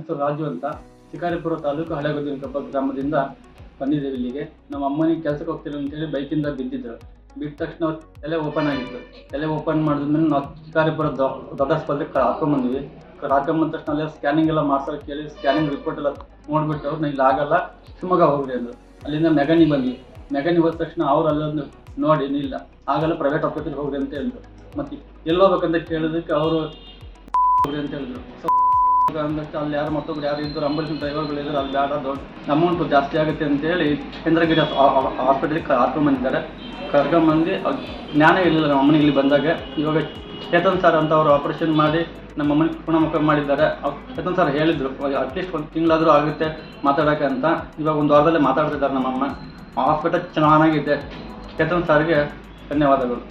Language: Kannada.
ಹೆಸರು ರಾಜು ಅಂತ, ಶಿಕಾರಿಪುರ ತಾಲೂಕು ಹಳೆಗದ್ದಿನಕೊಪ್ಪ ಗ್ರಾಮದಿಂದ ಬಂದಿದ್ದೇವೆ ಇಲ್ಲಿಗೆ. ನಮ್ಮ ಅಮ್ಮನಿಗೆ ಕೆಲಸಕ್ಕೆ ಹೋಗ್ತಿಲ್ಲ ಅಂತೇಳಿ ಬೈಕಿಂದ ಬಿದ್ದಿದ್ರು. ಬಿದ್ದ ತಕ್ಷಣ ತಲೆ ಓಪನ್ ಆಗಿತ್ತು. ತಲೆ ಓಪನ್ ಮಾಡಿದ್ಮೇಲೆ ನಾವು ಶಿಕಾರಿಪುರ ದೊಡ್ಡ ಆಸ್ಪತ್ರೆಗೆ ಹಾಕೊಂಡ್ಬಂದ್ವಿ. ಹಾಕೊಂಬಂದ ತಕ್ಷಣ ಅಲ್ಲೇ ಸ್ಕ್ಯಾನಿಂಗ್ ಎಲ್ಲ ಮಾಡ್ಸೋಕೆ ಕೇಳಿ ಸ್ಕ್ಯಾನಿಂಗ್ ರಿಪೋರ್ಟ್ ಎಲ್ಲ ನೋಡ್ಬಿಟ್ಟು ಅವ್ರು ಇಲ್ಲಿ ಆಗಲ್ಲ, ಶಿವಮೊಗ್ಗ ಹೋಗ್ರಿ ಅಂದರು. ಅಲ್ಲಿಂದ ಮೆಗನಿ ಬಂದ್ವಿ. ಮೆಗನಿ ಹೋದ ತಕ್ಷಣ ಅವ್ರು ಅಲ್ಲೊಂದು ನೋಡಿ ಇಲ್ಲ ಆಗಲ್ಲ, ಪ್ರೈವೇಟ್ ಆಸ್ಪತ್ರೆಗೆ ಹೋಗ್ರಿ ಅಂತ ಹೇಳಿದ್ರು. ಮತ್ತು ಎಲ್ಲಿ ಹೋಗ್ಬೇಕಂತ ಕೇಳಿದಕ್ಕೆ ಅವರು ಹೋಗ್ರಿ ಅಂತ ಹೇಳಿದ್ರು. ಅಂದಷ್ಟು ಅಲ್ಲಿ ಯಾರು ಮತ್ತೊಬ್ರು ಯಾರು ಇದ್ದರು, ಅಂಬುಲೆನ್ಸ್ ಡ್ರೈವರ್ಗಳಿದ್ರು, ಅಲ್ಲಿ ಬೇಡ ದೊಡ್ಡ ಅಮೌಂಟು ಜಾಸ್ತಿ ಆಗುತ್ತೆ ಅಂತೇಳಿ ಚಂದ್ರಗಿರಿ ಹಾಸ್ಪಿಟಲ್ಗೆ ಕರ್ಕೊಂಡ್ಬಂದಿದ್ದಾರೆ. ಕರ್ಕೊಂಡ್ಬಂದು ಜ್ಞಾನ ಇರಲಿಲ್ಲ ನಮ್ಮ ಅಮ್ಮನಿಗೆ ಇಲ್ಲಿ ಬಂದಾಗ. ಇವಾಗ ಚೇತನ್ ಸರ್ ಅಂತ ಅವರು ಆಪರೇಷನ್ ಮಾಡಿ ನಮ್ಮ ಅಮ್ಮನಿಗೆ ಗುಣಮುಖ ಮಾಡಿದ್ದಾರೆ. ಚೇತನ್ ಸರ್ ಹೇಳಿದರು ಅಟ್ಲೀಸ್ಟ್ ಒಂದು ತಿಂಗಳಾದರೂ ಆಗುತ್ತೆ ಮಾತಾಡೋಕ್ಕೆ ಅಂತ. ಇವಾಗ ಒಂದು ವಾರದಲ್ಲೇ ಮಾತಾಡ್ತಿದ್ದಾರೆ ನಮ್ಮಮ್ಮ. ಹಾಸ್ಪಿಟಲ್ ಚೆನ್ನಾಗಿದೆ. ಚೇತನ್ ಸರ್ಗೆ ಧನ್ಯವಾದಗಳು.